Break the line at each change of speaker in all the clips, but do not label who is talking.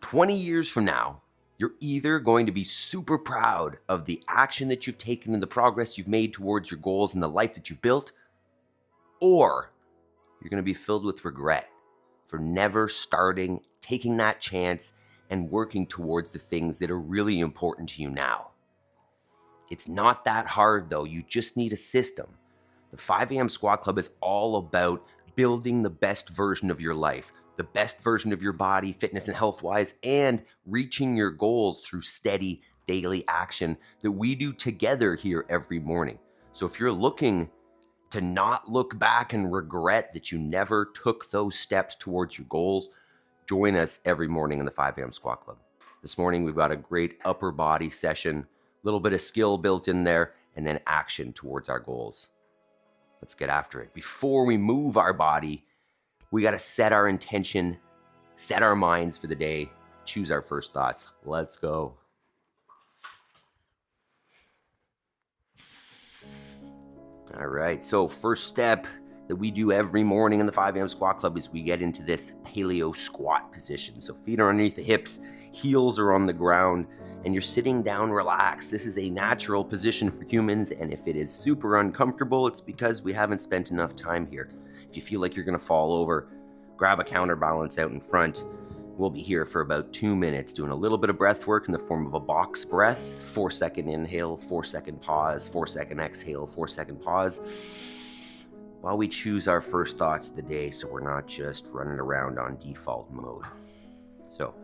20 years from now, you're either going to be super proud of the action that you've taken and the progress you've made towards your goals and the life that you've built, or you're going to be filled with regret for never starting, taking that chance, and working towards the things that are really important to you now. It's not that hard though. You just need a system. The 5 a.m. Squat Club is all about building the best version of your life, the best version of your body, fitness and health-wise, and reaching your goals through steady daily action that we do together here every morning. So if you're looking to not look back and regret that you never took those steps towards your goals, join us every morning in the 5 a.m. Squat Club. This morning, we've got a great upper body session, a little bit of skill built in there, and then action towards our goals. Let's get after it. Before we move our body, we got to set our intention, set our minds for the day, choose our first thoughts. Let's go. All right, so first step that we do every morning in the 5 a.m. Squat Club is we get into this paleo squat position. So feet are underneath the hips, heels are on the ground, and you're sitting down relaxed. This is a natural position for humans, and if it is super uncomfortable, it's because we haven't spent enough time here. If you feel like you're gonna fall over, grab a counterbalance out in front. We'll be here for about 2 minutes doing a little bit of breath work in the form of a box breath, 4-second inhale, 4-second pause, 4-second exhale, 4-second pause, while we choose our first thoughts of the day so we're not just running around on default mode. So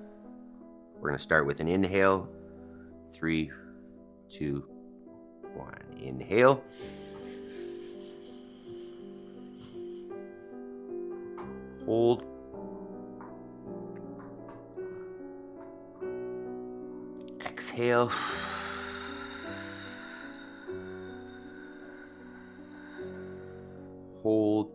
we're gonna start with an inhale. 3, 2, 1. Inhale. Hold. Exhale. Hold.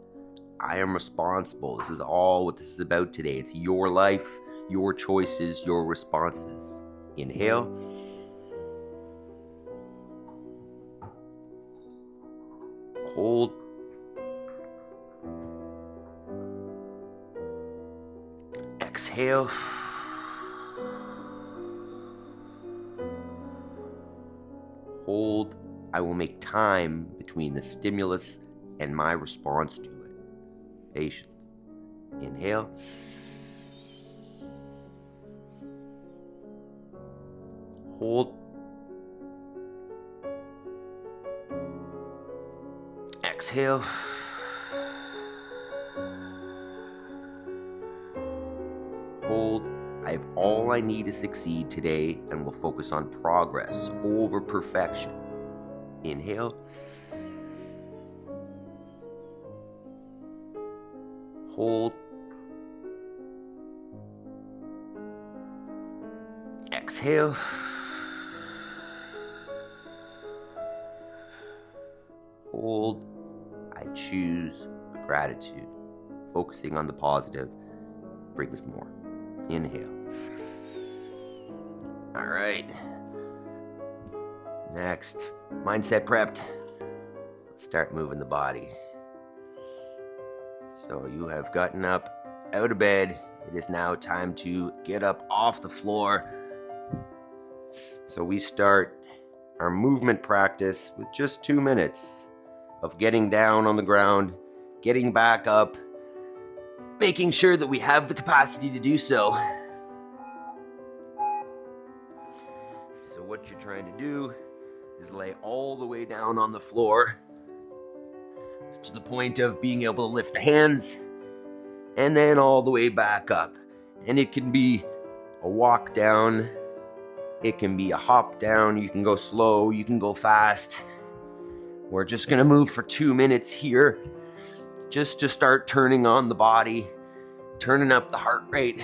I am responsible. This is all what this is about today. It's your life, your choices, your responses. Inhale. Hold. Exhale. Hold. I will make time between the stimulus and my response to it. Patience. Inhale. Hold. Exhale. Hold. I have all I need to succeed today and will focus on progress over perfection. Inhale. Hold. Exhale. Hold. I choose gratitude. Focusing on the positive brings more. Inhale. All right. Next, mindset prepped. Let's start moving the body. So you have gotten up out of bed. It is now time to get up off the floor. So we start our movement practice with just 2 minutes of getting down on the ground, getting back up, making sure that we have the capacity to do so. So what you're trying to do is lay all the way down on the floor to the point of being able to lift the hands and then all the way back up. And it can be a walk down, it can be a hop down, you can go slow, you can go fast. We're just gonna move for 2 minutes here just to start turning on the body, turning up the heart rate,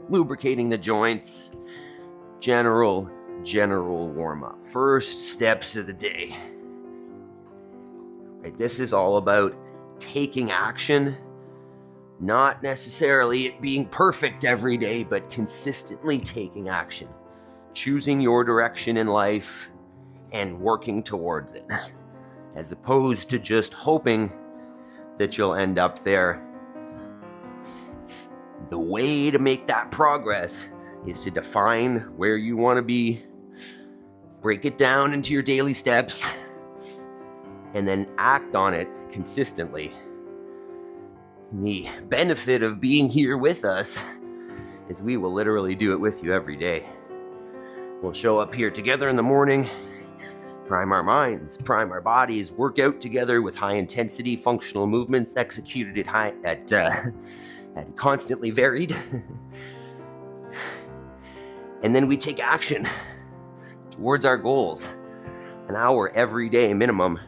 lubricating the joints, general warm-up. First steps of the day. Right, this is all about taking action, not necessarily it being perfect every day, but consistently taking action, choosing your direction in life and working towards it, as opposed to just hoping that you'll end up there. The way to make that progress is to define where you want to be, break it down into your daily steps, and then act on it consistently. The benefit of being here with us is we will literally do it with you every day. We'll show up here together in the morning, prime our minds, prime our bodies, work out together with high intensity functional movements executed at constantly varied. And then we take action towards our goals, an hour every day minimum,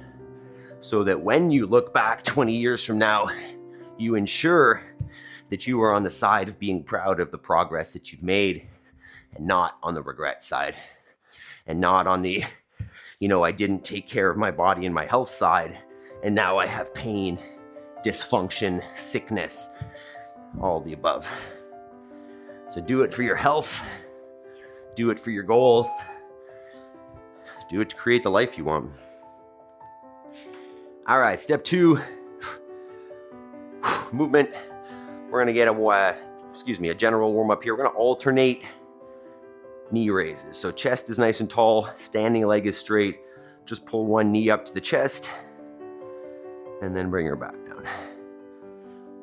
so that when you look back 20 years from now, you ensure that you are on the side of being proud of the progress that you've made and not on the regret side, and not on the, I didn't take care of my body and my health side, and now I have pain, dysfunction, sickness, all the above. So do it for your health. Do it for your goals. Do it to create the life you want. All right, step 2, movement. We're gonna get a general warm up here. We're gonna alternate knee raises. So chest is nice and tall, standing leg is straight. Just pull one knee up to the chest and then bring her back down.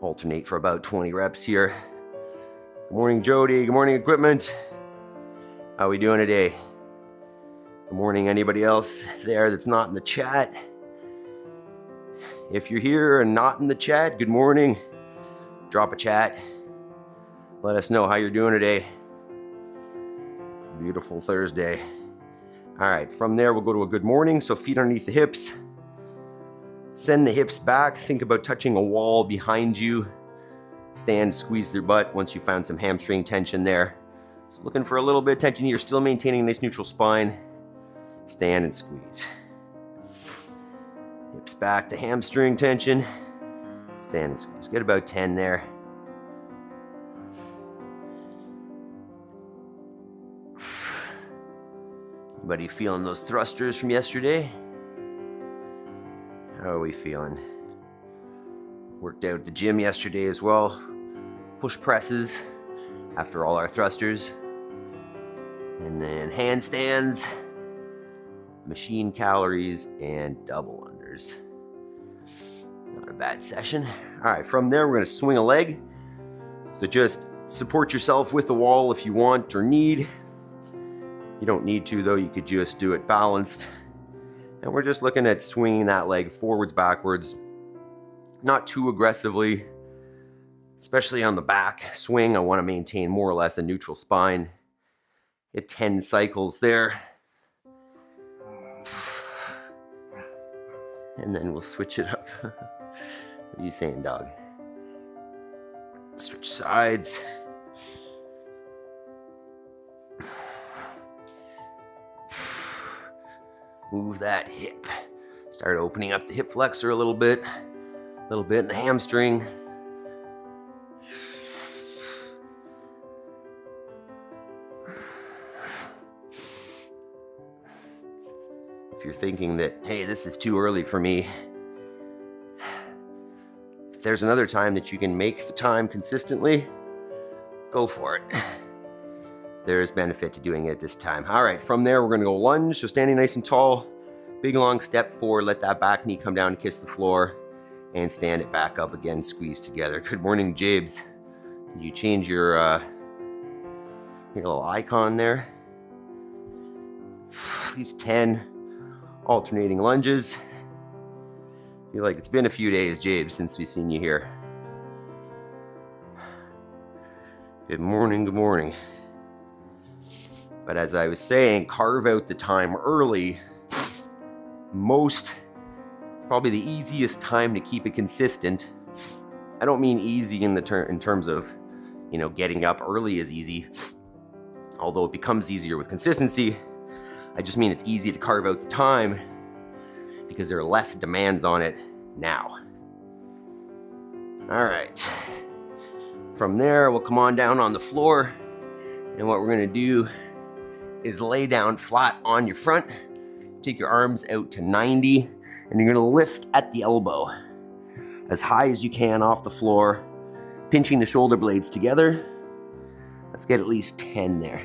Alternate for about 20 reps here. Good morning, Jody. Good morning, equipment. How are we doing today? Good morning, anybody else there that's not in the chat? If you're here and not in the chat, good morning. Drop a chat. Let us know how you're doing today. It's a beautiful Thursday. All right, from there we'll go to a good morning. So feet underneath the hips. Send the hips back. Think about touching a wall behind you. Stand, squeeze their butt once you found some hamstring tension there. So looking for a little bit of tension here, still maintaining a nice neutral spine. Stand and squeeze. Hips back to hamstring tension. Stand and squeeze. Get about 10 there. Anybody feeling those thrusters from yesterday? How are we feeling? Worked out at the gym yesterday as well. Push presses after all our thrusters. And then handstands, machine calories, and double unders. Not a bad session. All right, from there we're going to swing a leg. So just support yourself with the wall if you want or need. You don't need to though, you could just do it balanced. And we're just looking at swinging that leg forwards, backwards, not too aggressively, especially on the back swing. I want to maintain more or less a neutral spine. Get 10 cycles there. And then we'll switch it up. What are you saying, dog? Switch sides. Move that hip. Start opening up the hip flexor a little bit in the hamstring. If you're thinking that, hey, this is too early for me, if there's another time that you can make the time consistently, go for it. There is benefit to doing it at this time. All right, from there, we're gonna go lunge. So standing nice and tall, big long step forward, let that back knee come down and kiss the floor, and stand it back up again, squeeze together. Good morning, Jabes. Did you change your little icon there? These 10 alternating lunges. Feel like it's been a few days, Jabes, since we've seen you here. Good morning, good morning. But as I was saying, carve out the time early. It's probably the easiest time to keep it consistent. I don't mean easy in terms of, getting up early is easy, although it becomes easier with consistency. I just mean it's easy to carve out the time because there are less demands on it now. All right. From there, we'll come on down on the floor, and what we're gonna do is lay down flat on your front. Take your arms out to 90, and you're gonna lift at the elbow as high as you can off the floor, pinching the shoulder blades together. Let's get at least 10 there.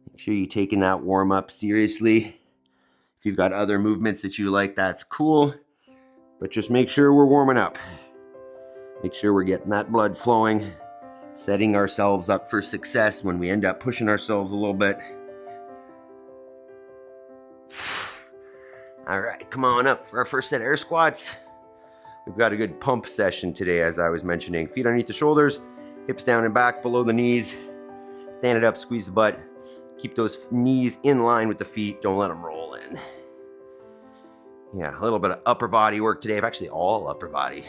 Make sure you're taking that warm up seriously. If you've got other movements that you like, that's cool. But just make sure we're warming up. Make sure we're getting that blood flowing, setting ourselves up for success when we end up pushing ourselves a little bit. All right, come on up for our first set of air squats. We've got a good pump session today, as I was mentioning. Feet underneath the shoulders, hips down and back below the knees. Stand it up, squeeze the butt. Keep those knees in line with the feet. Don't let them roll in. Yeah, a little bit of upper body work today, actually all upper body.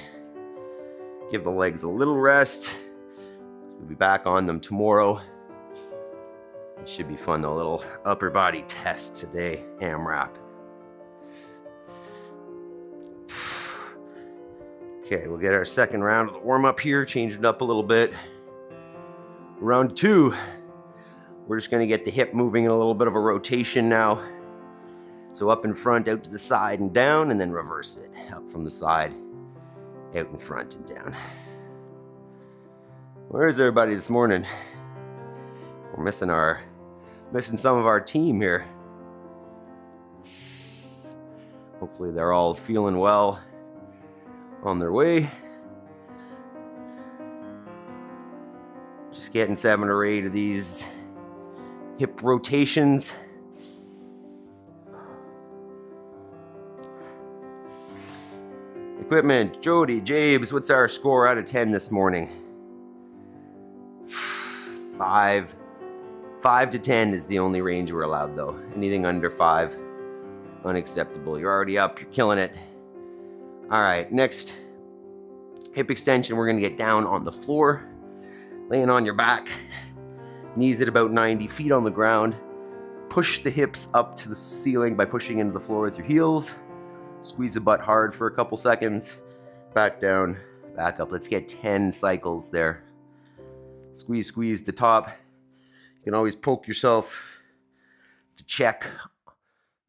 Give the legs a little rest. We'll be back on them tomorrow. It should be fun, though. A little upper body test today, AMRAP. Okay, we'll get our second round of the warm-up here, change it up a little bit. Round 2, we're just going to get the hip moving in a little bit of a rotation now. So up in front, out to the side and down, and then reverse it. Up from the side, out in front and down. Where is everybody this morning? We're missing some of our team here. Hopefully they're all feeling well on their way. Just getting 7 or 8 of these hip rotations. Equipment, Jody, Jabes, what's our score out of 10 this morning? 5 to 10 is the only range we're allowed, though. Anything under 5, unacceptable. You're already up, you're killing it. All right, next hip extension, we're gonna get down on the floor, laying on your back, knees at about 90, feet on the ground. Push the hips up to the ceiling by pushing into the floor with your heels. Squeeze the butt hard for a couple seconds. Back down, back up. Let's get 10 cycles there. Squeeze, squeeze the top. You can always poke yourself to check,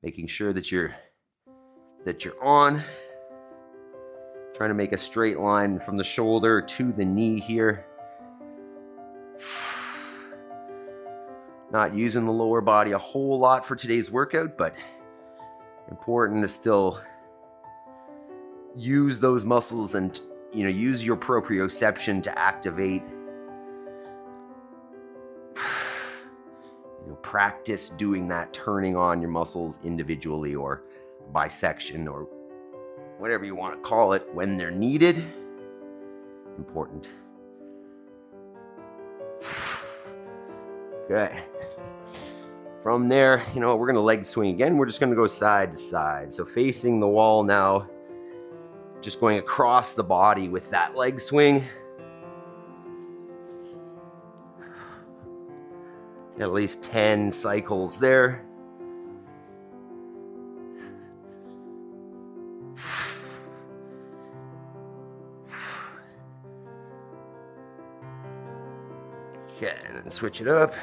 making sure that you're on. Trying to make a straight line from the shoulder to the knee here. Not using the lower body a whole lot for today's workout, but important to still use those muscles and, use your proprioception to activate. Practice doing that, turning on your muscles individually or by section or whatever you want to call it when they're needed. Important. Okay. From there, we're going to leg swing again. We're just going to go side to side. So facing the wall now, just going across the body with that leg swing. Get at least 10 cycles there. Okay, and then switch it up.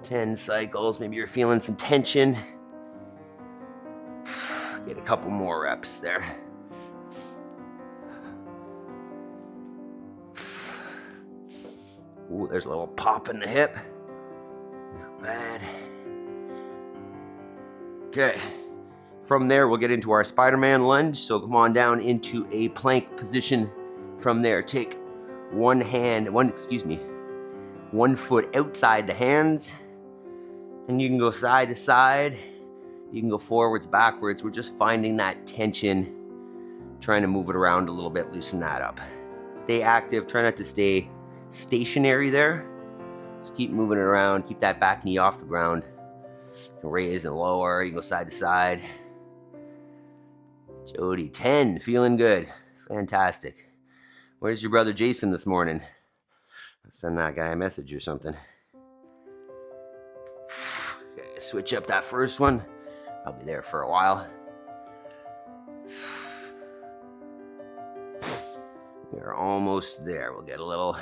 Ten cycles. Maybe you're feeling some tension. Get a couple more reps there. Ooh, there's a little pop in the hip. Not bad. Okay. From there, we'll get into our Spider-Man lunge. So come on down into a plank position. From there, take one foot outside the hands. And you can go side to side. You can go forwards, backwards. We're just finding that tension, trying to move it around a little bit, loosen that up. Stay active. Try not to stay stationary there. Just keep moving it around. Keep that back knee off the ground. You can raise and lower. You can go side to side. Jody, 10. Feeling good. Fantastic. Where's your brother Jason this morning? Let's send that guy a message or something. Okay, switch up that first one. I'll be there for a while. We're almost there. We'll get a little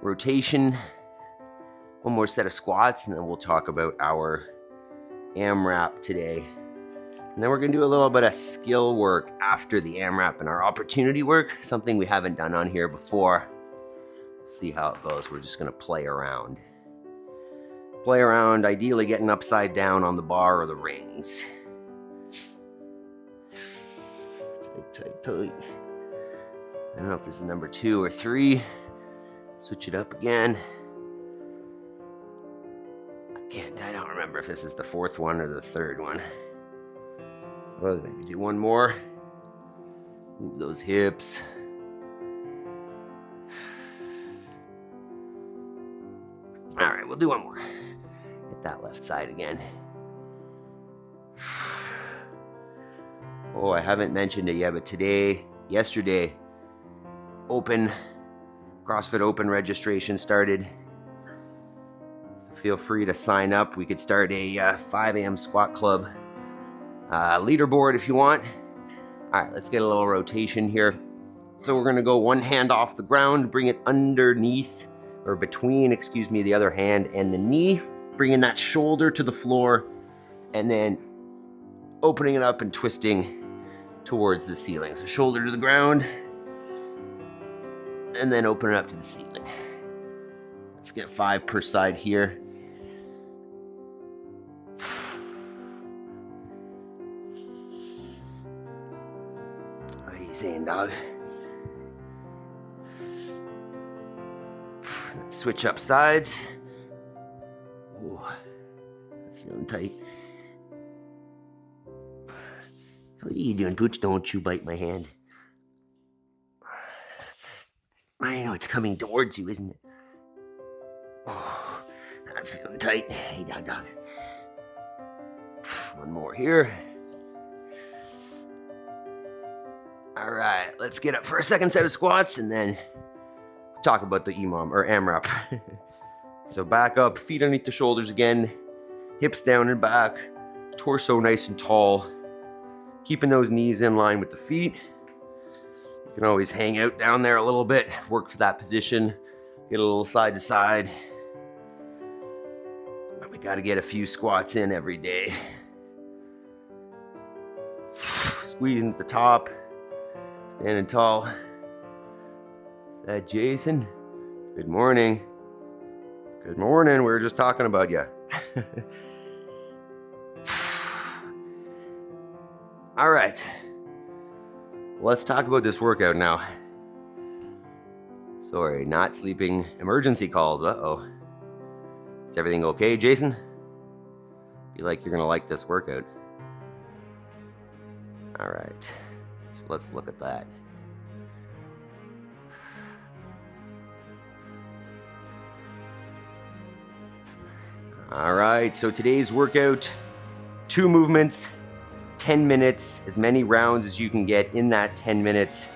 rotation one more set of squats, and then we'll talk about our AMRAP today. And then we're going to do a little bit of skill work after the AMRAP and our opportunity work, something we haven't done on here before. See how it goes. We're just going to play around. Play around, ideally getting upside down on the bar or the rings. Tight. I don't know if this is number 2 or 3. Switch it up again. I don't remember if this is the 4th one or the 3rd one. Well, maybe do one more. Move those hips. All right, we'll do one more. Hit that left side again. Oh, I haven't mentioned it yet, but yesterday, CrossFit Open registration started. So feel free to sign up. We could start a 5 a.m. squat club leaderboard if you want. All right, let's get a little rotation here. So we're gonna go one hand off the ground, bring it underneath, or between, the other hand and the knee, bringing that shoulder to the floor, and then opening it up and twisting towards the ceiling. So shoulder to the ground, and then open it up to the ceiling. Let's get 5 per side here. What are you saying, dog? Switch up sides. Ooh, that's feeling tight. What are you doing, Pooch? Don't you bite my hand. I know it's coming towards you, isn't it? Oh, that's feeling tight. Hey, dog. One more here. All right, let's get up for a second set of squats and then talk about the EMOM or AMRAP. So back up, feet underneath the shoulders again, hips down and back, torso nice and tall, keeping those knees in line with the feet. You can always hang out down there a little bit, work for that position, get a little side to side. But we got to get a few squats in every day. Squeezing at the top, standing tall. Is that Jason? Good morning. Good morning. We were just talking about you. All right. Let's talk about this workout now. Sorry, not sleeping. Emergency calls. Uh-oh. Is everything okay, Jason? Feel like you're going to like this workout. All right. So let's look at that. All right, so today's workout, 2 movements, 10 minutes, as many rounds as you can get in that 10 minutes.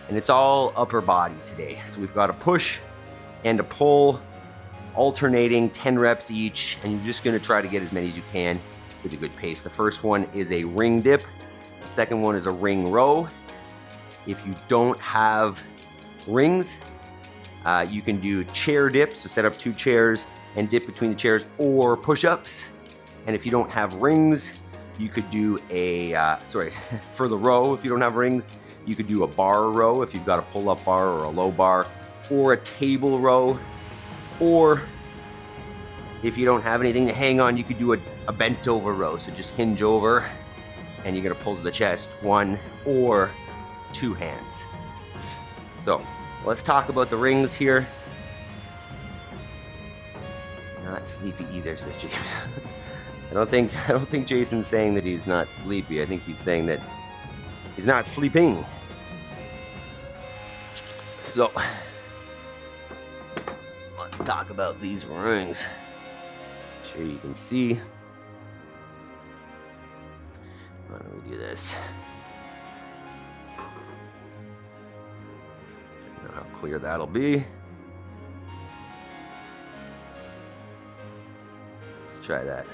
And it's all upper body today. So we've got a push and a pull, alternating 10 reps each. And you're just gonna try to get as many as you can with a good pace. The first one is a ring dip. The second one is a ring row. If you don't have rings, you can do chair dips. So set up 2 chairs and dip between the chairs, or push-ups. And if you don't have rings, you could do for the row, if you don't have rings, you could do a bar row if you've got a pull-up bar or a low bar, or a table row, or if you don't have anything to hang on, you could do a bent over row. So just hinge over and you're gonna pull to the chest, 1 or 2 hands. So let's talk about the rings here. Not sleepy either, says James. I don't think Jason's saying that he's not sleepy. I think he's saying that he's not sleeping. So let's talk about these rings. Sure you can see. Why don't we do this? I don't know how clear that'll be. Let's try that.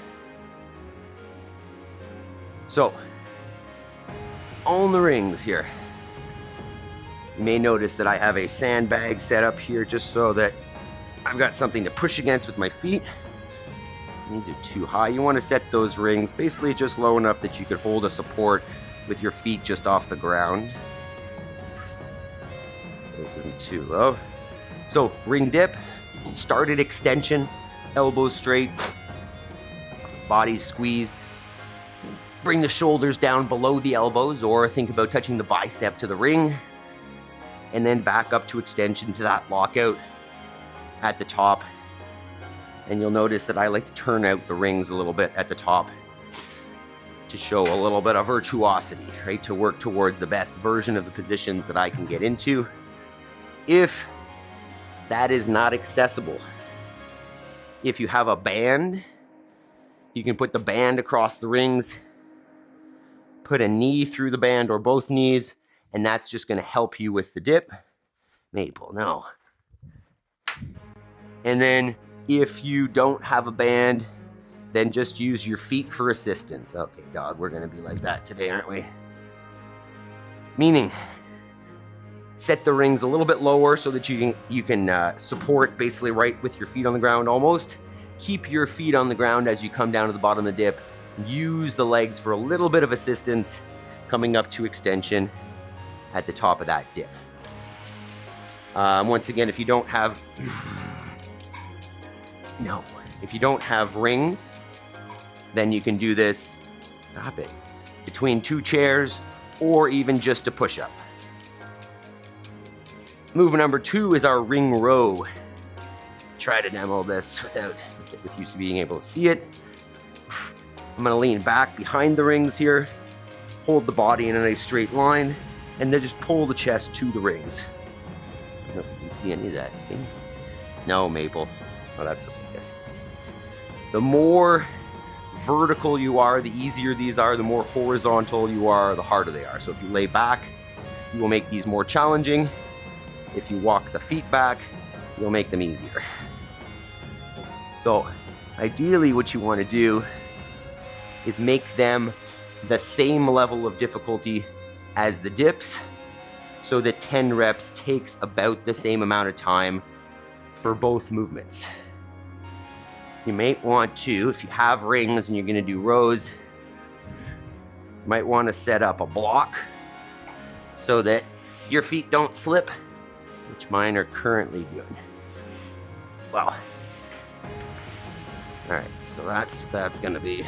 So, on the rings here, you may notice that I have a sandbag set up here just so that I've got something to push against with my feet. These are too high. You want to set those rings basically just low enough that you could hold a support with your feet just off the ground. This isn't too low. So ring dip, start at extension, elbows straight, body squeezed. Bring the shoulders down below the elbows, or think about touching the bicep to the ring, and then back up to extension to that lockout at the top. And you'll notice that I like to turn out the rings a little bit at the top to show a little bit of virtuosity, right? To work towards the best version of the positions that I can get into. If that is not accessible, if you have a band, you can put the band across the rings, put a knee through the band or both knees, and that's just going to help you with the dip. Maple, no. And then if you don't have a band, then just use your feet for assistance. Okay, dog, we're going to be like that today, aren't we? Meaning, set the rings a little bit lower so that you can support basically right with your feet on the ground almost. Keep your feet on the ground as you come down to the bottom of the dip. Use the legs for a little bit of assistance coming up to extension at the top of that dip. Once again, if you don't have rings, then you can do this, stop it, between two chairs or even just a push-up. Move number 2 is our ring row. Try to demo this with you being able to see it. I'm going to lean back behind the rings here, hold the body in a nice straight line, and then just pull the chest to the rings. I don't know if you can see any of that. No, Maple. Oh, that's okay, I guess. The more vertical you are, the easier these are. The more horizontal you are, the harder they are. So if you lay back, you will make these more challenging. If you walk the feet back, you'll make them easier. So ideally what you want to do is make them the same level of difficulty as the dips, so that 10 reps takes about the same amount of time for both movements. You might want to, if you have rings and you're going to do rows, you might want to set up a block so that your feet don't slip, which mine are currently doing. Well, all right, so that's going to be.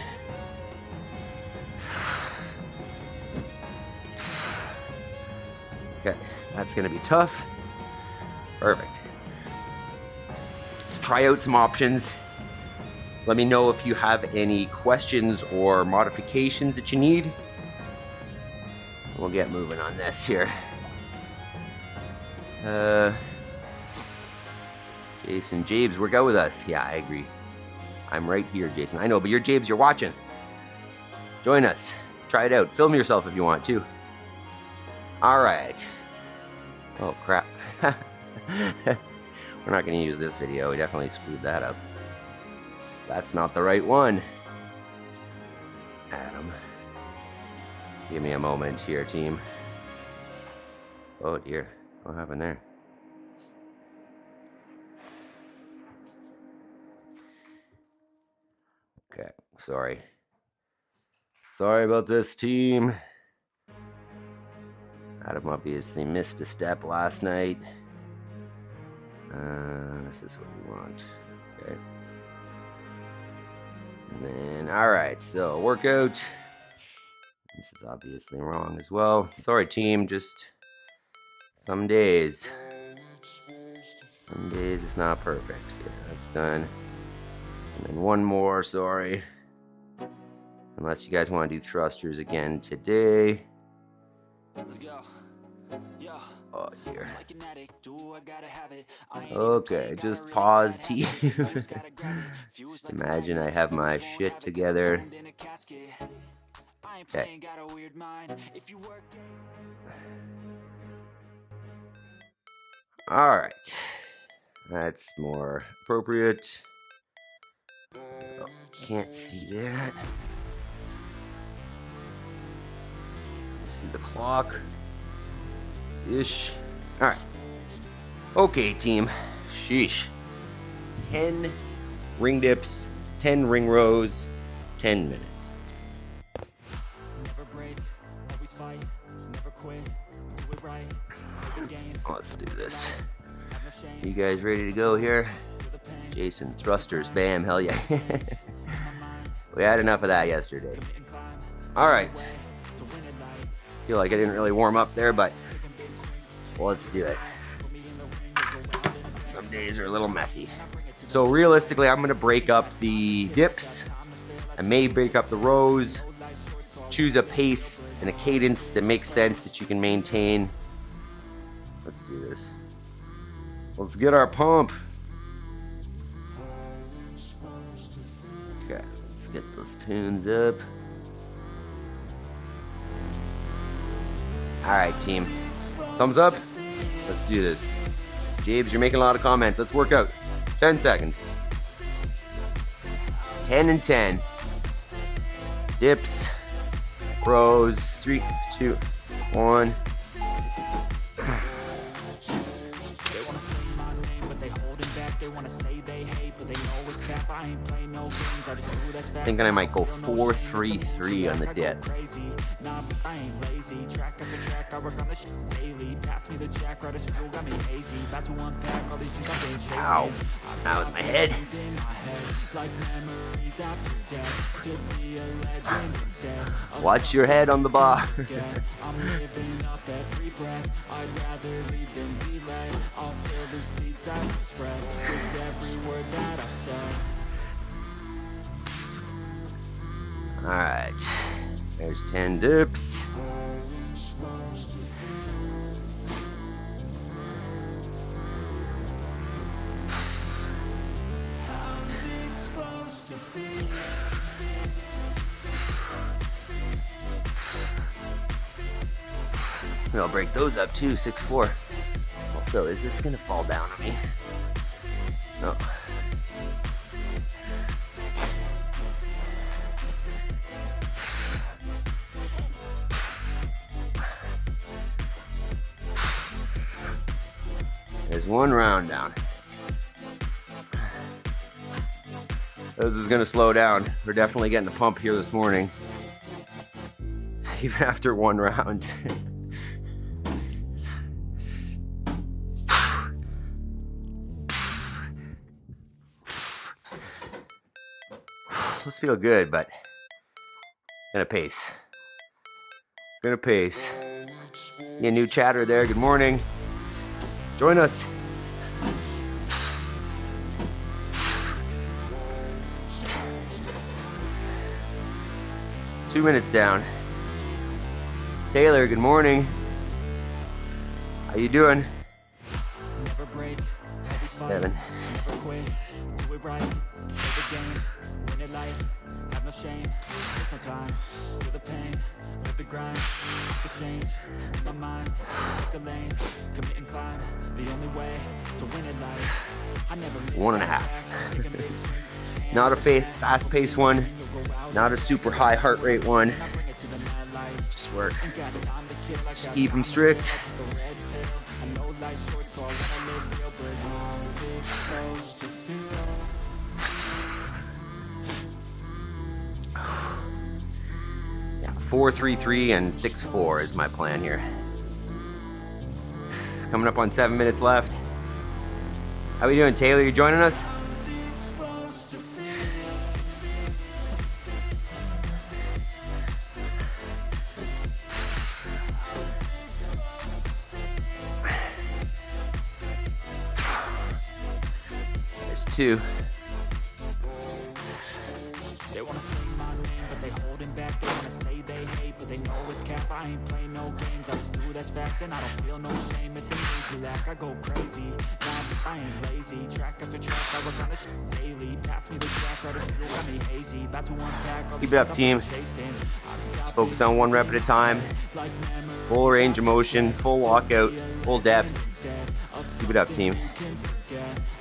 Okay, that's going to be tough. Perfect. Let's try out some options. Let me know if you have any questions or modifications that you need. We'll get moving on this here. Jason, Jabes, work out with us. Yeah, I agree. I'm right here, Jason. I know, but you're Jabes, you're watching. Join us. Try it out. Film yourself if you want to. All right. Oh, crap. We're not going to use this video. We definitely screwed that up. That's not the right one. Adam. Give me a moment here, team. Oh, dear. What happened there? Okay. Sorry. Sorry about this, team. Adam obviously missed a step last night. This is what we want. Okay. And then, alright, so workout. This is obviously wrong as well. Sorry, team, just some days. Some days it's not perfect. Okay, that's done. And then one more, sorry. Unless you guys want to do thrusters again today. Let's go. Oh dear. Okay, just pause, team. Just imagine I have my shit together. Okay. Alright. That's more appropriate. Oh, can't see that. See the clock. Ish. Alright. Okay, team. Sheesh. 10 ring dips, 10 ring rows, 10 minutes.
Never break, always fight, never quit, do it right.
Let's do this. You guys ready to go here? Jason, thrusters, bam, hell yeah. We had enough of that yesterday. All right. Feel like I didn't really warm up there, but let's do it. Some days are a little messy. So realistically, I'm gonna break up the dips. I may break up the rows. Choose a pace and a cadence that makes sense that you can maintain. Let's do this. Let's get our pump. Okay, let's get those tunes up. All right, team. Thumbs up. Let's do this. Jabes, you're making a lot of comments. Let's work out. 10 seconds. 10 and 10. Dips. Rows. 3, 2, 1. Thinking I might go 4-3-3 on the dips. Ow, that was my head. Watch your head on the bar. All right, there's 10 dips. I'll break those up too, 6-4. Also, is this gonna fall down on me? No. There's one round down. This is gonna slow down. We're definitely getting a pump here this morning. Even after one round. Let's feel good, but gonna pace. Gonna pace. See a new chatter there. Good morning. Join us. Two minutes down. Taylor, good morning. How you doing? 7. Have no shame, there's no time, feel the pain, live the grind, the change, in my mind, pick a lane, commit and climb, the only way to win at life, I never miss 1.5. Not a fast-paced one, not a super high heart rate one, just work, just keep them strict. Yeah, 4-3-3 and 6-4 is my plan here. Coming up on 7 minutes left. How we doing, Taylor? You joining us? There's 2. They wanna say my name, but they holding back. They wanna say they hate, but they know it's cap. I ain't playing no games, I just do that's fact. And I don't feel no shame, it's an easy lack. I go crazy, nah, I ain't lazy. Track after track, I work on the shit daily. Pass me the track, right as fuel, got me hazy. About to unpack. Keep it up, team. Just focus on one rep at a time. Full range of motion, full lockout, full depth. Keep it up, team.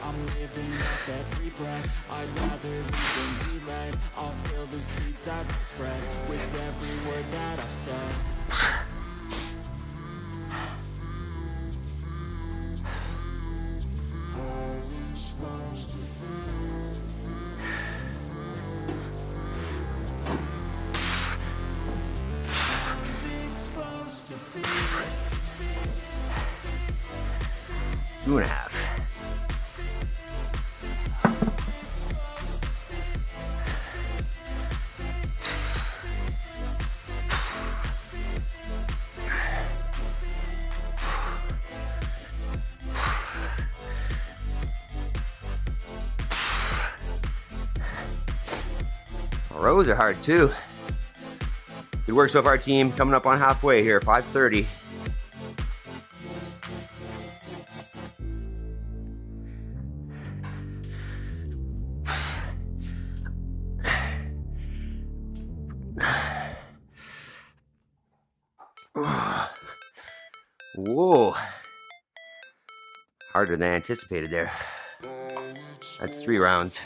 I'm living up every breath. I'd rather lead than be led. I'll feel the seeds as I spread with every word that I've said. I wasn't supposed to feel 2.5. Rows are hard too. Good work so far, team. Coming up on halfway here, 5:30. Whoa. Harder than anticipated there. That's 3 rounds.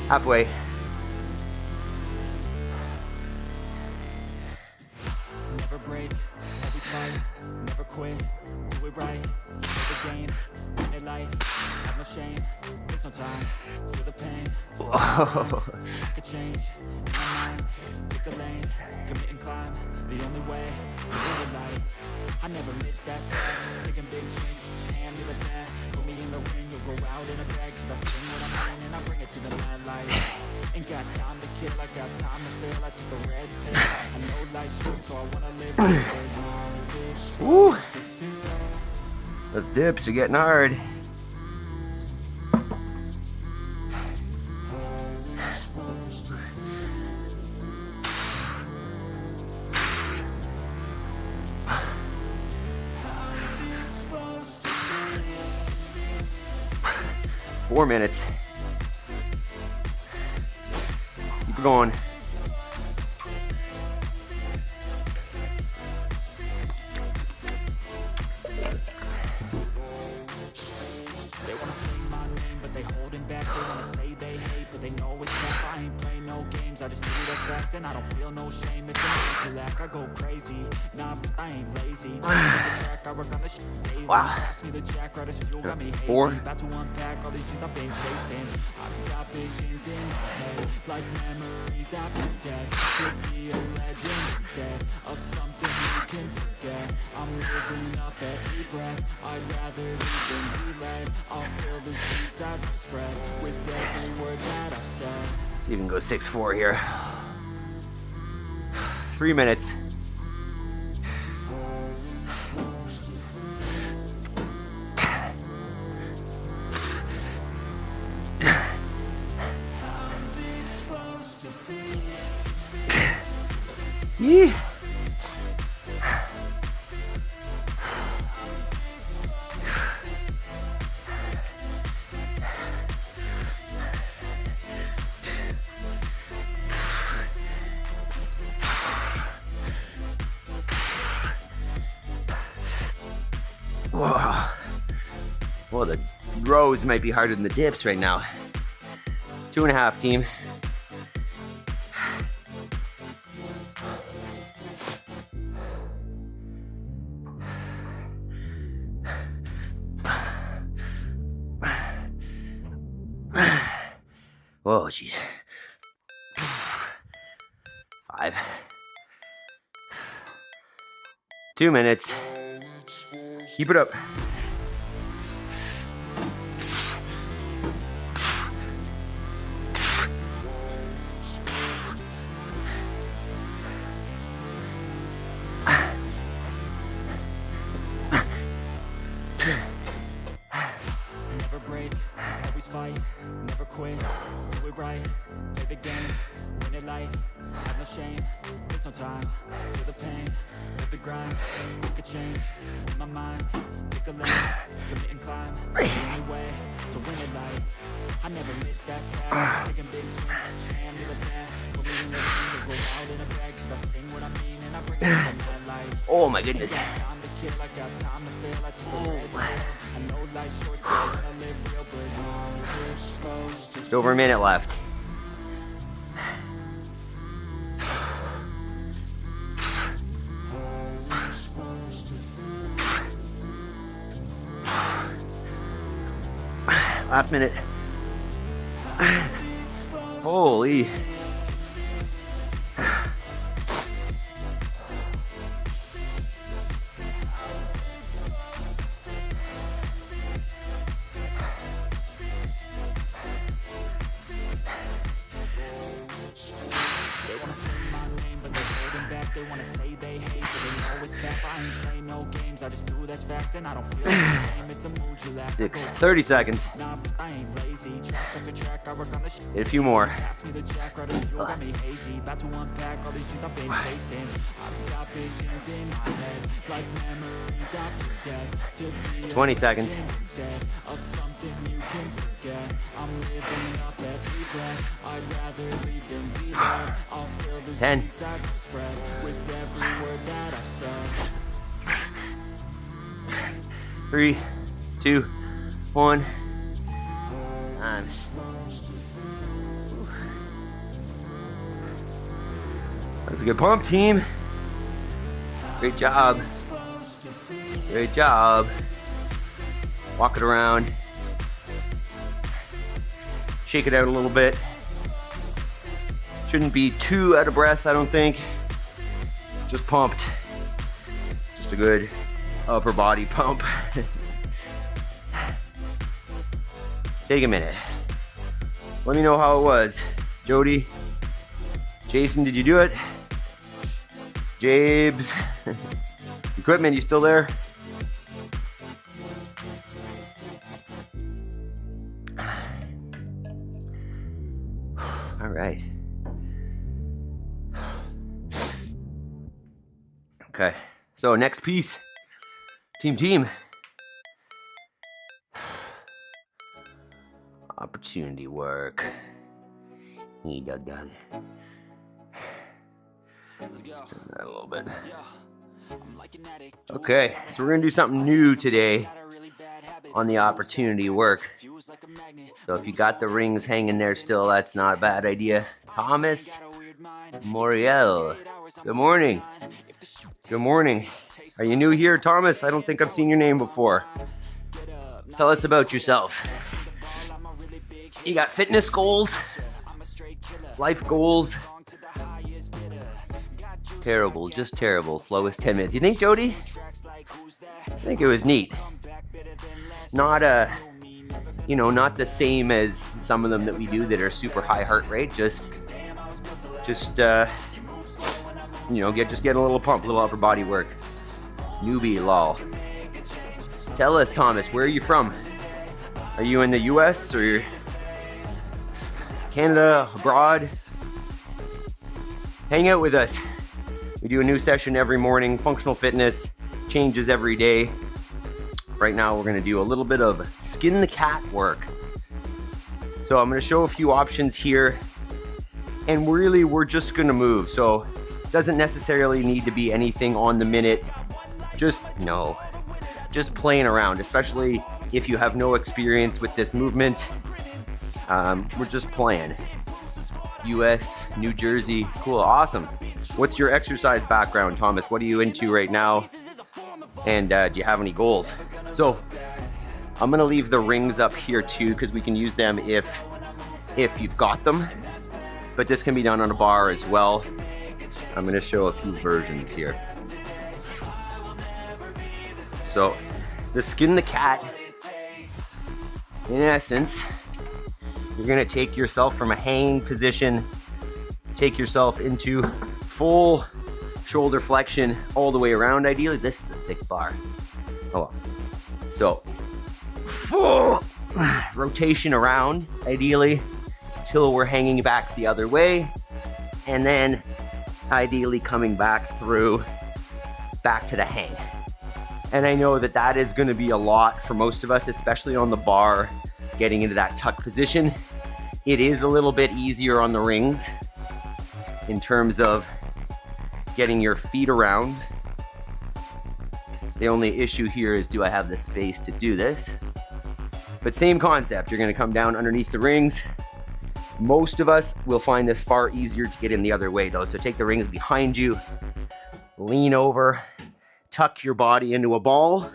Halfway.
Never break, always fight, never quit, do it right, play the game, win it life, have no shame, there's no time, feel the pain.
Whoa.
I could change, in my mind, pick a lane, commit and climb, the only way to live a life. I never miss that stretch, taking big swings, hand me the bat, put me in the ring, you'll go out in a bag, cause I sing what I'm in and I bring it to the mad light. Ain't got time to kill, I got time to feel, I took the red pill, I know life's short, so I wanna live it.
Woo. Those dips are getting hard. Four minutes. Keep it going.
They wanna say my name, but they holding back. They wanna say they hate, but they know it's crap. I ain't playing no games, I just do the fact, and I don't feel no shame. It's a major lack. I go crazy, nah, but I ain't lazy. Take the track, I work on the shit daily.
Wow.
Pass me the jack, right as fuel, got me hazy.
4.
About to unpack all these things I've been chasing. I've got visions in my head, like memories after death. Could be a legend instead of something you can forget. I'm living up every breath. I'd rather lead than be led. I'll fill the streets as I spread with every word that I've said.
Let's even go 6-4 here. 3 minutes. Yeah. Whoa. Well, the rows might be harder than the dips right now. 2.5, team. Whoa, jeez. 5. 2 minutes. Keep it up.
Never break, always fight, never quit, do it right, play the game, win it life, have no shame, there's no time, feel the pain, live the grind, make a change, in my mind, pick a lane, commit and climb, the only way to win it life. I never miss that step, taking big swings, hand me the bat, put me in the ring, go out in a bag, cause I sing what I mean and I bring it to the mad light.
Oh my goodness.
Got time to kill, I got time to feel, I took the red pill, I know life's short, so I wanna live real, but you're supposed to.
Just over a minute left. Last minute. Holy.
They wanna say they hate, but they always cap. I ain't play no games, I just do that's fact, and I don't feel the same. It's a mood you lack.
30 seconds.
Nah, I ain't lazy. Track after track, I work on the shit.
Hit a few more.
Pass me the jack, right as fuel, got me hazy. About to unpack all these things I've been chasing. I've got visions in my head, like memories after death. To be
20 seconds.
instead of something you can forget. I'm living up every breath. I'd rather lead than be led. I'll feel the
10.
seeds as they spread with every word that I've said.
3, 2, 1. Time. That's a good pump, team. Great job. Great job. Walk it around. Shake it out a little bit. Shouldn't be too out of breath, I don't think. Just pumped. Just a good upper body pump. Take a minute. Let me know how it was. Jody, Jason, did you do it? Jabes, equipment, you still there? All right. Okay, so next piece, team. Opportunity work. Doug.
Let's go.
Turn that a little bit.
I'm like an addict.
Okay, so we're gonna do something new today on the opportunity work. So if you got the rings hanging there still, that's not a bad idea. Thomas Moriel, good morning. Good morning. Are you new here, Thomas? I don't think I've seen your name before. Tell us about yourself. You got fitness goals? Life goals? Terrible, just terrible. Slowest 10 minutes. You think, Jody? I think it was neat. Not not the same as some of them that we do that are super high heart rate. Just getting a little pump, a little upper body work. Newbie, lol. Tell us, Thomas, where are you from? Are you in the US or Canada, abroad? Hang out with us. We do a new session every morning. Functional fitness changes every day. Right now, we're gonna do a little bit of skin the cat work. So I'm gonna show a few options here. And really, we're just gonna move. So it doesn't necessarily need to be anything on the minute. Just playing around, especially if you have no experience with this movement. We're just playing. US, New Jersey, cool, awesome. What's your exercise background, Thomas? What are you into right now? And do you have any goals? So I'm gonna leave the rings up here too, because we can use them if you've got them. But this can be done on a bar as well. I'm gonna show a few versions here. So the skin the cat, in essence, you're gonna take yourself from a hanging position, take yourself into full shoulder flexion all the way around. Ideally, this is a thick bar. Oh, so full rotation around, ideally, till we're hanging back the other way, and then ideally coming back to the hang. And I know that is going to be a lot for most of us, especially on the bar, getting into that tuck position. It is a little bit easier on the rings in terms of getting your feet around. The only issue here is, do I have the space to do this? But same concept, you're gonna come down underneath the rings. Most of us will find this far easier to get in the other way though. So take the rings behind you, lean over, tuck your body into a ball,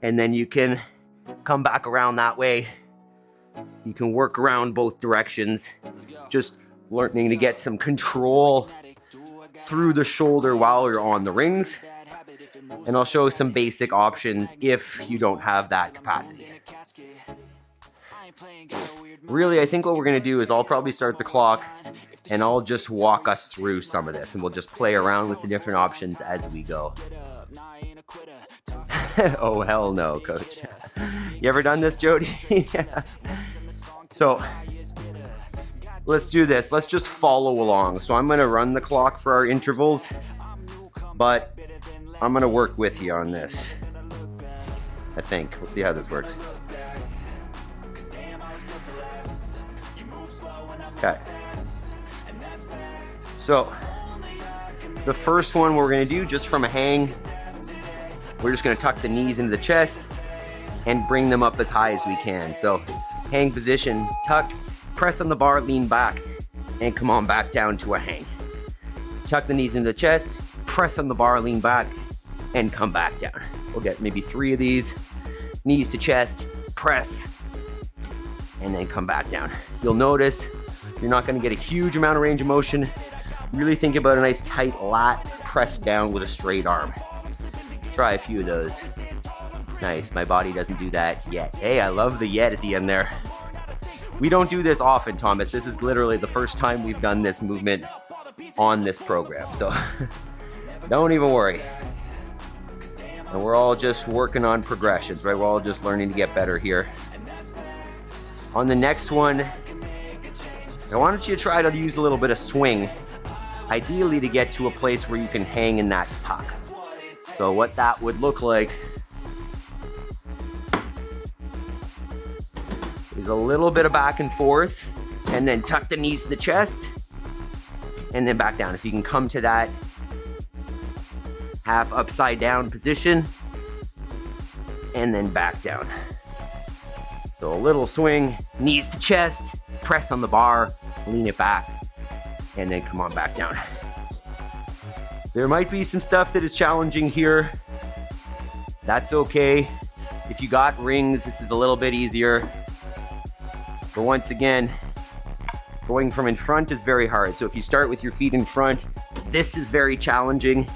and then you can come back around that way. You can work around both directions just learning to get some control through the shoulder while you're on the rings. And I'll show some basic options if you don't have that capacity. Really, I think what we're going to do is I'll probably start the clock and I'll just walk us through some of this, and we'll just play around with the different options as we go. Oh, hell no, coach. You ever done this, Jody? Yeah. So let's do this. Let's just follow along. So I'm going to run the clock for our intervals, but I'm going to work with you on this, I think. We'll see how this works. Okay. So the first one we're going to do just from a hang, we're just going to tuck the knees into the chest and bring them up as high as we can. So hang position, tuck, press on the bar, lean back, and come on back down to a hang. Tuck the knees into the chest, press on the bar, lean back, and come back down. We'll get maybe 3 of these. Knees to chest, press, and then come back down. You'll notice you're not going to get a huge amount of range of motion. Really think about a nice tight lat pressed down with a straight arm. Try a few of those. Nice, my body doesn't do that yet. Hey, I love the yet at the end there. We don't do this often, Thomas. This is literally the first time we've done this movement on this program. So don't even worry. And we're all just working on progressions, right? We're all just learning to get better here. On the next one, I want you to try to use a little bit of swing, ideally to get to a place where you can hang in that tuck. So what that would look like is a little bit of back and forth, and then tuck the knees to the chest, and then back down. If you can come to that half upside down position, and then back down. So a little swing, knees to chest, press on the bar, lean it back, and then come on back down. There might be some stuff that is challenging here. That's okay. If you got rings, this is a little bit easier. But once again, going from in front is very hard. So if you start with your feet in front, this is very challenging.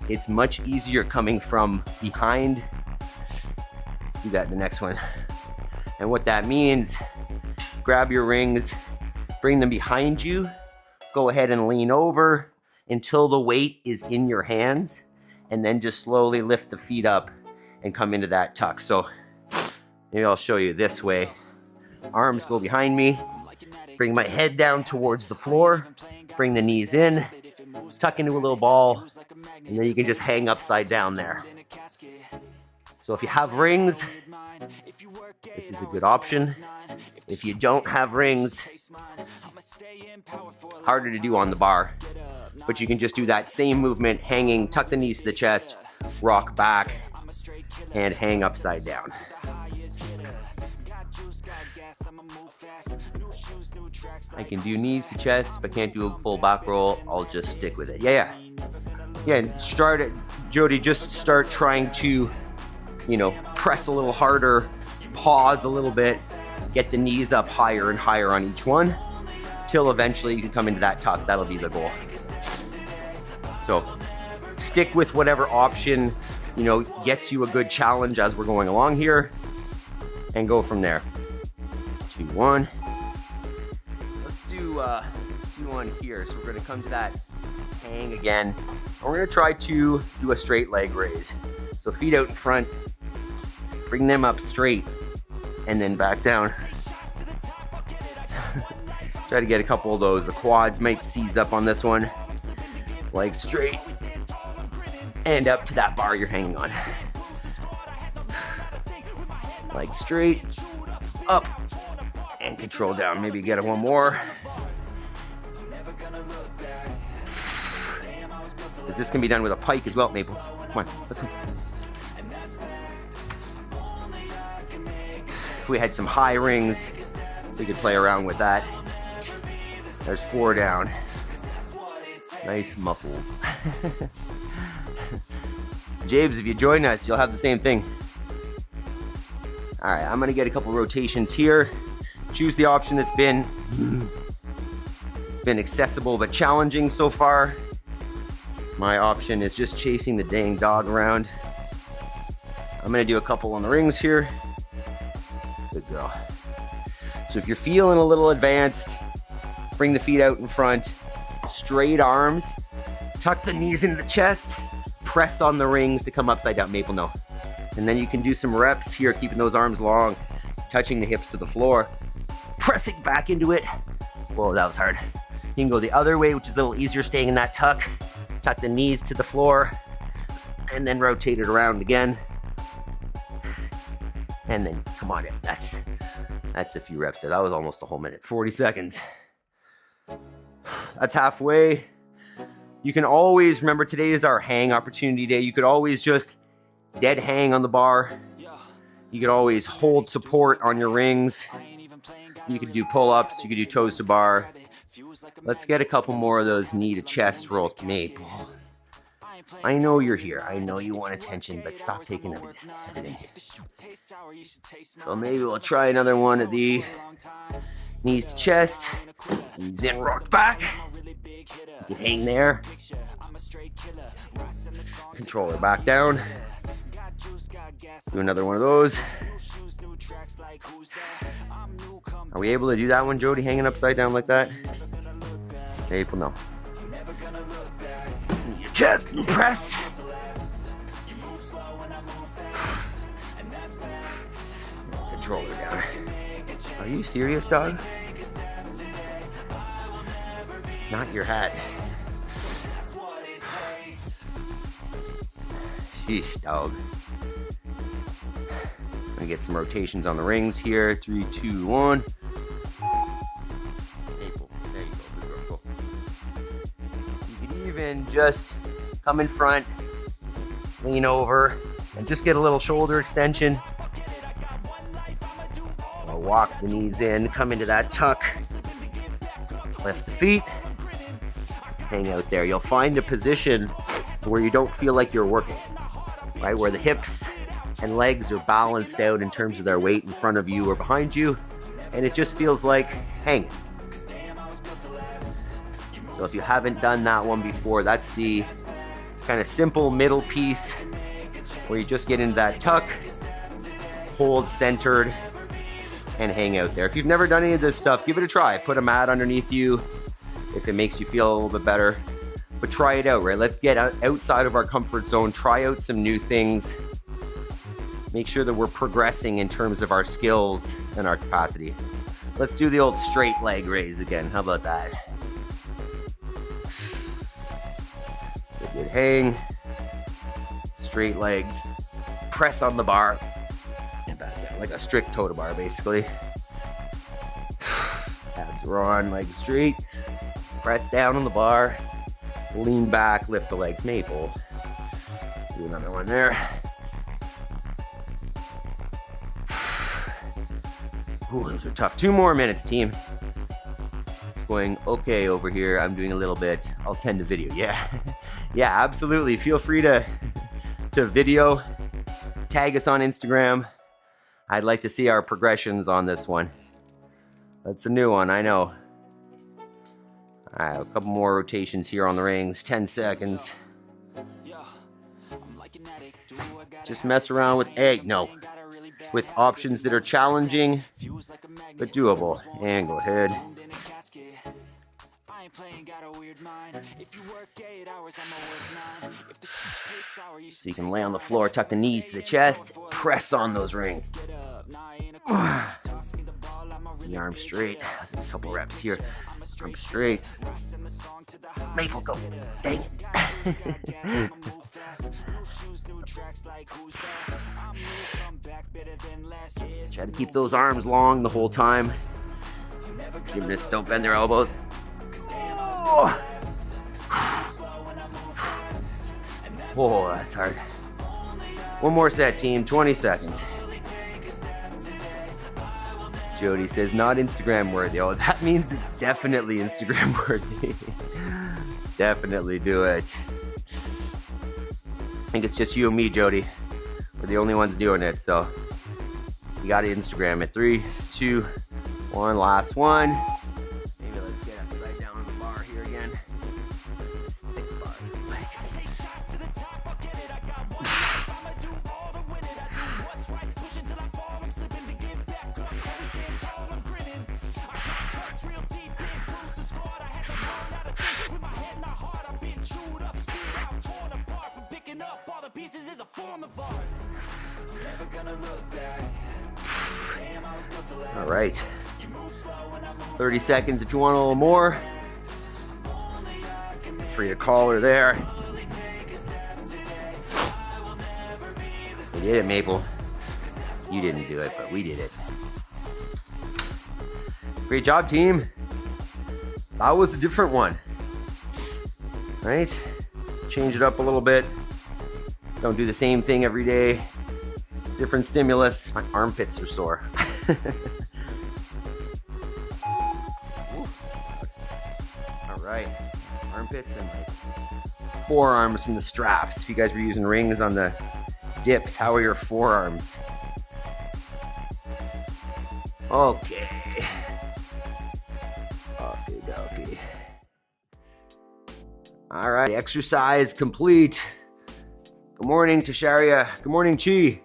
It's much easier coming from behind. Let's do that in the next one. And what that means, grab your rings, bring them behind you, go ahead and lean over until the weight is in your hands, and then just slowly lift the feet up and come into that tuck. So maybe I'll show you this way. Arms go behind me, bring my head down towards the floor, bring the knees in, tuck into a little ball, and then you can just hang upside down there. So if you have rings, this is a good option. If you don't have rings, harder to do on the bar, but you can just do that same movement, hanging, tuck the knees to the chest, rock back, and hang upside down. I can do knees to chest, but can't do a full back roll. I'll just stick with it. Yeah, and start it, Jody, just start trying to, press a little harder, pause a little bit, get the knees up higher and higher on each one, till eventually you can come into that tuck. That'll be the goal. So stick with whatever option, gets you a good challenge as we're going along here, and go from there. 2, 1. Let's do one here. So we're going to come to that hang again, and we're going to try to do a straight leg raise. So feet out in front, bring them up straight, and then back down. Try to get a couple of those. The quads might seize up on this one. Legs straight, and up to that bar you're hanging on. Legs straight, up, and control down. Maybe get it one more. This can be done with a pike as well, Maple. Come on, let's go. If we had some high rings, we could play around with that. There's 4 down. Nice muscles. James, if you join us, you'll have the same thing. All right, I'm gonna get a couple rotations here. Choose the option that's been It's been accessible but challenging so far. My option is just chasing the dang dog around. I'm gonna do a couple on the rings here. Good girl. So if you're feeling a little advanced, bring the feet out in front, straight arms, tuck the knees into the chest, press on the rings to come upside down. Maple, no. And then you can do some reps here, keeping those arms long, touching the hips to the floor, pressing back into it. Whoa, that was hard. You can go the other way, which is a little easier, staying in that tuck. Tuck the knees to the floor, and then rotate it around again. And then, come on in. That's a few reps there. That was almost a whole minute, 40 seconds. That's halfway. You can always, remember today is our hang opportunity day. You could always just dead hang on the bar. You could always hold support on your rings. You could do pull-ups, you could do toes to bar. Let's get a couple more of those knee to chest rolls. Maple, I know you're here. I know you want attention, but stop taking everything. So maybe we'll try another one of the knees to chest. Knees in, rock back. You can hang there. Controller back down. Do another one of those. Are we able to do that one, Jody, hanging upside down like that? Maple, no. Your chest and press. Controller down. Are you serious, dog? It's not your hat. Sheesh, dog. Gonna get some rotations on the rings here. 3, 2, 1. Maple, there you go. Good girl. You can even just come in front, lean over, and just get a little shoulder extension. Walk the knees in, come into that tuck, lift the feet, hang out there. You'll find a position where you don't feel like you're working, right? Where the hips and legs are balanced out in terms of their weight in front of you or behind you, and it just feels like hanging. So if you haven't done that one before, that's the kind of simple middle piece where you just get into that tuck, hold centered, and hang out there. If you've never done any of this stuff, give it a try. Put a mat underneath you if it makes you feel a little bit better. But try it out, right? Let's get outside of our comfort zone, try out some new things. Make sure that we're progressing in terms of our skills and our capacity. Let's do the old straight leg raise again. How about that? It's a good hang. Straight legs. Press on the bar. And back down, like a strict toe to bar, basically. Abs are on, legs straight. Press down on the bar. Lean back, lift the legs. Maple. Do another one there. Ooh, those are tough. 2 more minutes, team. It's going okay over here. I'm doing a little bit. I'll send a video. Yeah. Yeah, absolutely. Feel free to video. Tag us on Instagram. I'd like to see our progressions on this one. That's a new one, I know. All right, a couple more rotations here on the rings. 10 seconds. Just mess around with with options that are challenging but doable. And go ahead. So you can lay on the floor, tuck the knees to the chest, press on those rings. The arm straight. A couple reps here. Arm straight. Maple, go. Dang it. Try to keep those arms long the whole time. Gymnasts don't bend their elbows. Oh, whoa, that's hard. One more set, team. 20 seconds. Jody says, not Instagram worthy. Oh, that means it's definitely Instagram worthy. Definitely do it. I think it's just you and me, Jody. We're the only ones doing it, so you got to Instagram it. 3, 2, 1, last one. Maybe let's get upside down on the
up all the pieces is a form of art. I'm never gonna look back. Damn, I was built to last.
All right.
You move slow and I move
30 seconds if you want a little more. Free to call her there. We did it, Maple. You didn't do it, but we did it. Great job, team. That was a different one. Right? Change it up a little bit. Don't do the same thing every day. Different stimulus. My armpits are sore. All right. Armpits and my forearms from the straps. If you guys were using rings on the dips, how are your forearms? Okay. Okay. All right, exercise complete. Good morning, Tasharia. Good morning, Chi.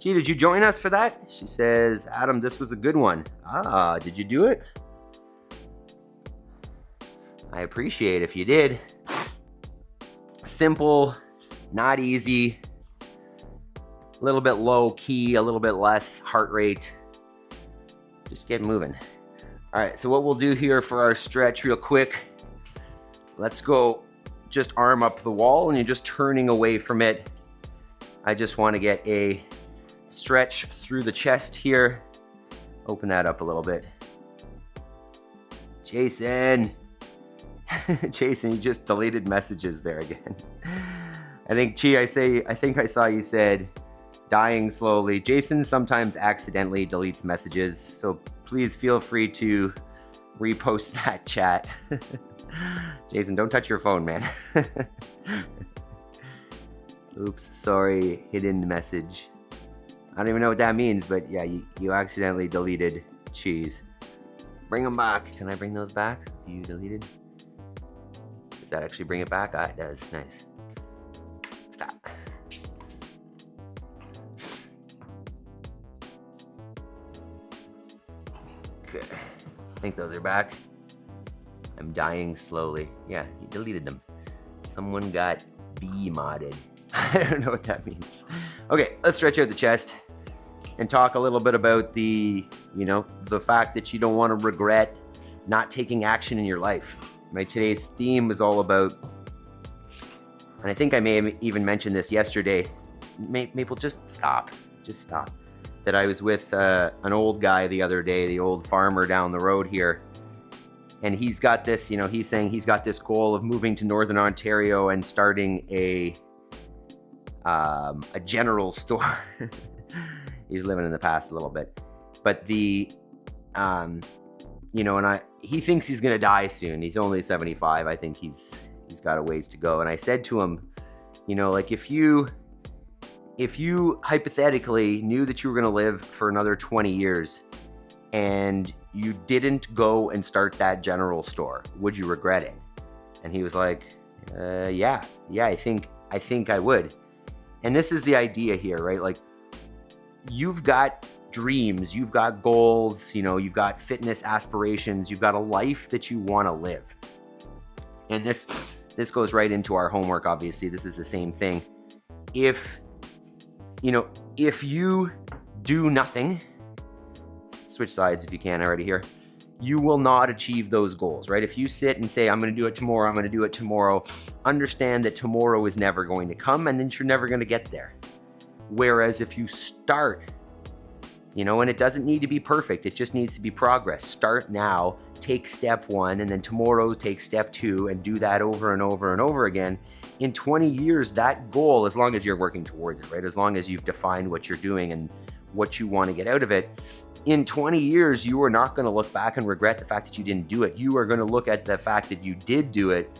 Chi, did you join us for that? She says, Adam, this was a good one. Ah, did you do it? I appreciate if you did. Simple, not easy, a little bit low key, a little bit less heart rate. Just get moving. All right, so what we'll do here for our stretch real quick, let's go just arm up the wall and you're just turning away from it. I just want to get a stretch through the chest here. Open that up a little bit. Jason. Jason, you just deleted messages there again. I think, Chi, I think I saw you said dying slowly. Jason sometimes accidentally deletes messages, so please feel free to repost that chat. Jason, don't touch your phone, man. Oops, sorry, hidden message. I don't even know what that means, but yeah, you accidentally deleted cheese. Bring them back. Can I bring those back? You deleted? Does that actually bring it back? Ah, it does. Nice. Stop. Okay. I think those are back. I'm dying slowly. Yeah, you deleted them. Someone got B-modded. I don't know what that means. Okay, let's stretch out the chest and talk a little bit about the fact that you don't want to regret not taking action in your life. Right? Today's theme is all about, and I think I may have even mentioned this yesterday, Maple, just stop. That I was with an old guy the other day, the old farmer down the road here, and he's got this, he's saying he's got this goal of moving to Northern Ontario and starting a general store. He's living in the past a little bit, but he thinks he's gonna die soon. He's only 75. I think he's got a ways to go. And I said to him, like if you hypothetically knew that you were gonna live for another 20 years and you didn't go and start that general store, would you regret it? And he was like, yeah, I think I would. And this is the idea here, right? Like, you've got dreams, you've got goals, you've got fitness aspirations, you've got a life that you want to live. And this goes right into our homework, obviously. This is the same thing. If you do nothing, switch sides if you can already here, you will not achieve those goals, right? If you sit and say, I'm going to do it tomorrow, understand that tomorrow is never going to come and then you're never going to get there. Whereas if you start, and it doesn't need to be perfect, it just needs to be progress. Start now, take step one, and then tomorrow take step two, and do that over and over and over again. In 20 years, that goal, as long as you're working towards it, right? As long as you've defined what you're doing and what you want to get out of it, in 20 years, you are not going to look back and regret the fact that you didn't do it. You are going to look at the fact that you did do it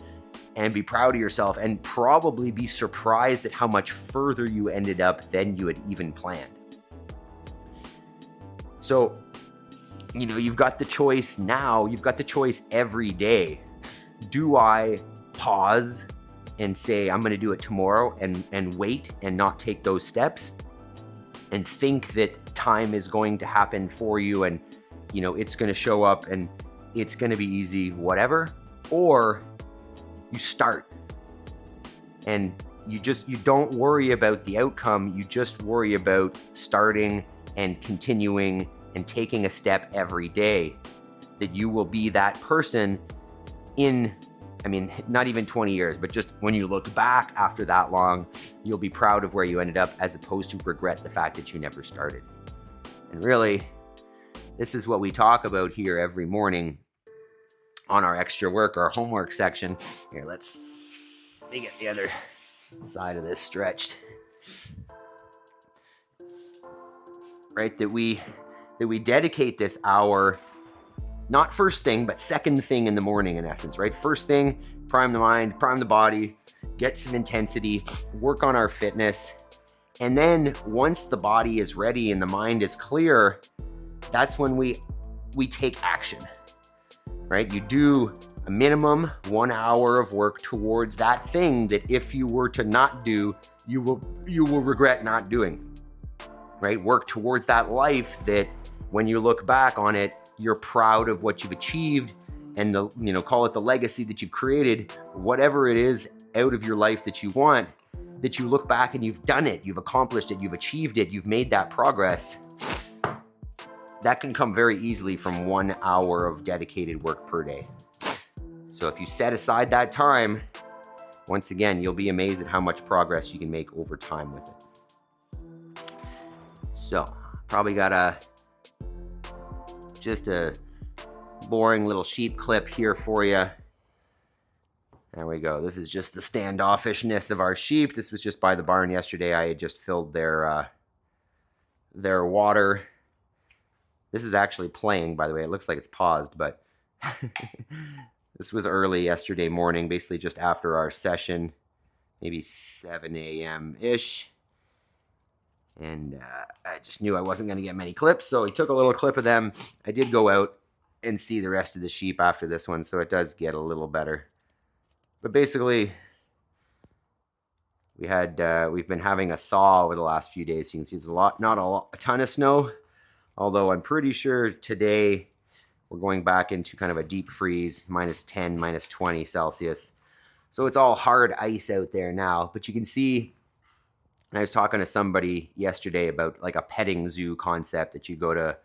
and be proud of yourself and probably be surprised at how much further you ended up than you had even planned. So, you've got the choice now. You've got the choice every day. Do I pause and say, I'm going to do it tomorrow and wait and not take those steps and think that time is going to happen for you and, it's going to show up and it's going to be easy, whatever? Or you start and you don't worry about the outcome. You just worry about starting and continuing and taking a step every day, that you will be that person in, I mean, not even 20 years, but just when you look back after that long, you'll be proud of where you ended up, as opposed to regret the fact that you never started. And really, this is what we talk about here every morning on our extra work, our homework section. Here, let me get the other side of this stretched. Right, that we dedicate this hour, not first thing, but second thing in the morning, in essence, right? First thing, prime the mind, prime the body, get some intensity, work on our fitness. And then once the body is ready and the mind is clear, that's when we take action, right? You do a minimum 1 hour of work towards that thing that if you were to not do, you will regret not doing, right? Work towards that life that when you look back on it, you're proud of what you've achieved, and call it the legacy that you've created, whatever it is out of your life that you want, that you look back and you've done it, you've accomplished it, you've achieved it, you've made that progress. That can come very easily from 1 hour of dedicated work per day. So if you set aside that time, once again, you'll be amazed at how much progress you can make over time with it. So probably got just a boring little sheep clip here for you. There we go. This is just the standoffishness of our sheep. This was just by the barn yesterday. I had just filled their water. This is actually playing, by the way. It looks like it's paused, but this was early yesterday morning, basically just after our session, maybe 7 a.m.-ish. And I just knew I wasn't going to get many clips, so I took a little clip of them. I did go out and see the rest of the sheep after this one, so it does get a little better. But basically, we've been having a thaw over the last few days. You can see there's not a ton of snow, although I'm pretty sure today we're going back into kind of a deep freeze, -10, -20 Celsius. So it's all hard ice out there now, but you can see. And I was talking to somebody yesterday about like a petting zoo concept that you go to,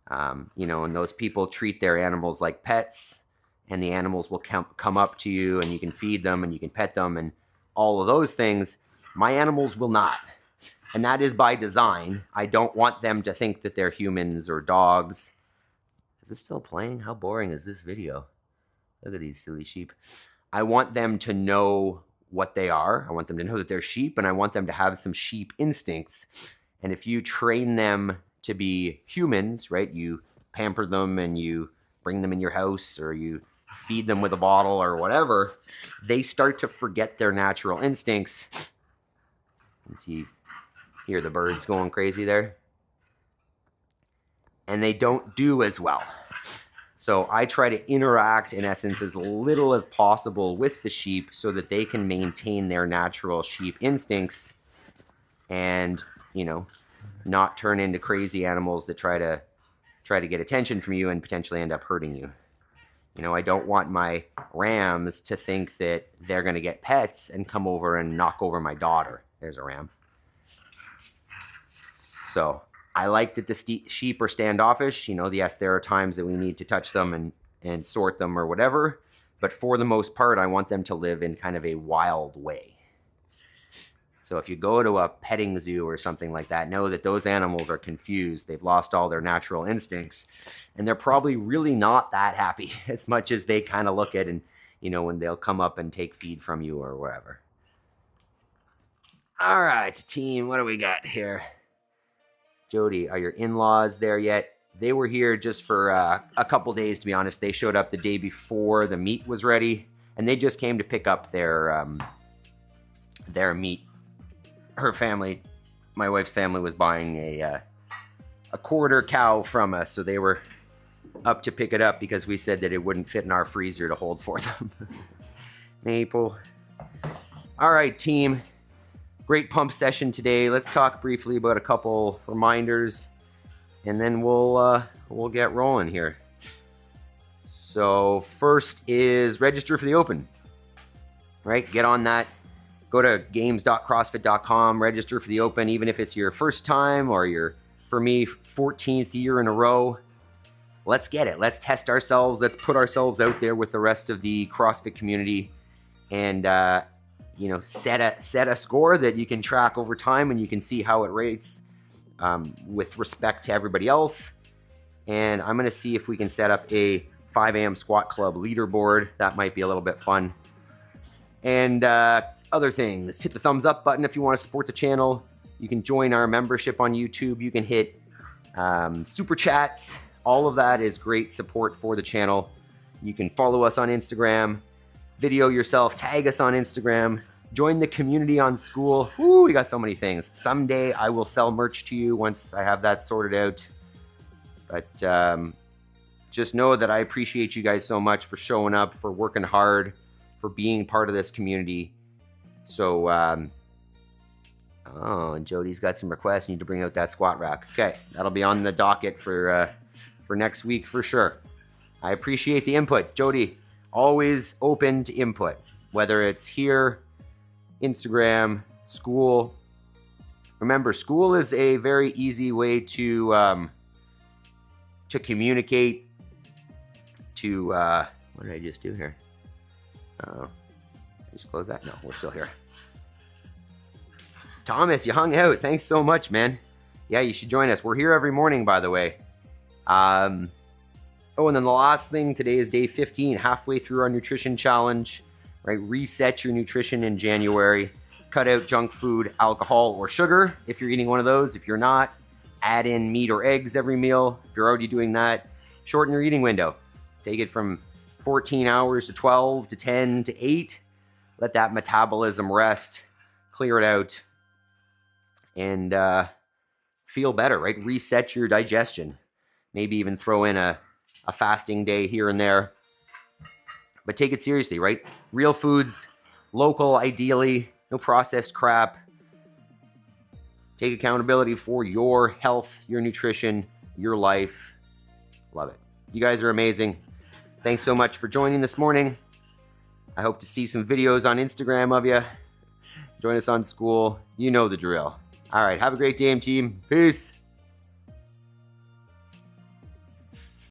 and those people treat their animals like pets, and the animals will come up to you and you can feed them and you can pet them and all of those things. My animals will not. And that is by design. I don't want them to think that they're humans or dogs. Is this still playing? How boring is this video? Look at these silly sheep. I want them to know what they are. I want them to know that they're sheep, and I want them to have some sheep instincts. And if you train them to be humans, right, you pamper them and you bring them in your house or you feed them with a bottle or whatever, they start to forget their natural instincts. You can hear the birds going crazy there. And they don't do as well. So I try to interact, in essence, as little as possible with the sheep so that they can maintain their natural sheep instincts and, not turn into crazy animals that try to get attention from you and potentially end up hurting you. I don't want my rams to think that they're going to get pets and come over and knock over my daughter. There's a ram. So I like that the sheep are standoffish. Yes, there are times that we need to touch them and sort them or whatever. But for the most part, I want them to live in kind of a wild way. So if you go to a petting zoo or something like that, know that those animals are confused. They've lost all their natural instincts. And they're probably really not that happy as much as they kind of look at and, when they'll come up and take feed from you or wherever. All right, team, what do we got here? Jody, are your in-laws there yet? They were here just for a couple days, to be honest. They showed up the day before the meat was ready, and they just came to pick up their meat. Her family, my wife's family, was buying a quarter cow from us, so they were up to pick it up because we said that it wouldn't fit in our freezer to hold for them. Maple. All right, team. Great pump session today. Let's talk briefly about a couple reminders, and then we'll get rolling here. So first is register for the Open. Right? Get on that. Go to games.crossfit.com, register for the Open, even if it's your first time or your, for me, 14th year in a row. Let's get it. Let's test ourselves. Let's put ourselves out there with the rest of the CrossFit community and, you know, set a score that you can track over time and you can see how it rates with respect to everybody else. And I'm going to see if we can set up a 5 a.m. squat club leaderboard. That might be a little bit fun. And other things, hit the thumbs up button if you want to support the channel. You can join our membership on YouTube. You can hit super chats. All of that is great support for the channel. You can follow us on Instagram, video yourself, tag us on Instagram, join the community on School. Woo, we got so many things. Someday I will sell merch to you once I have that sorted out. But just know that I appreciate you guys so much for showing up, for working hard, for being part of this community. So, oh, and Jody's got some requests. Need to bring out that squat rack. Okay, that'll be on the docket for next week for sure. I appreciate the input. Jody, always open to input, whether it's here, Instagram, School. Remember, School is a very easy way to communicate, to, what did I just do here? Uh-oh. Just close that? No, we're still here. Thomas, you hung out. Thanks so much, man. Yeah, you should join us. We're here every morning, by the way. Oh, and then the last thing, today is day 15, halfway through our nutrition challenge, right? Reset your nutrition in January. Cut out junk food, alcohol, or sugar if you're eating one of those. If you're not, add in meat or eggs every meal. If you're already doing that, shorten your eating window. Take it from 14 hours to 12 to 10 to 8. Let that metabolism rest, clear it out, and feel better, right? Reset your digestion. Maybe even throw in a fasting day here and there. But take it seriously, right? Real foods, local ideally, no processed crap. Take accountability for your health, your nutrition, your life. Love it. You guys are amazing. Thanks so much for joining this morning. I hope to see some videos on Instagram of you. Join us on School. You know the drill. All right. Have a great day, team. Peace.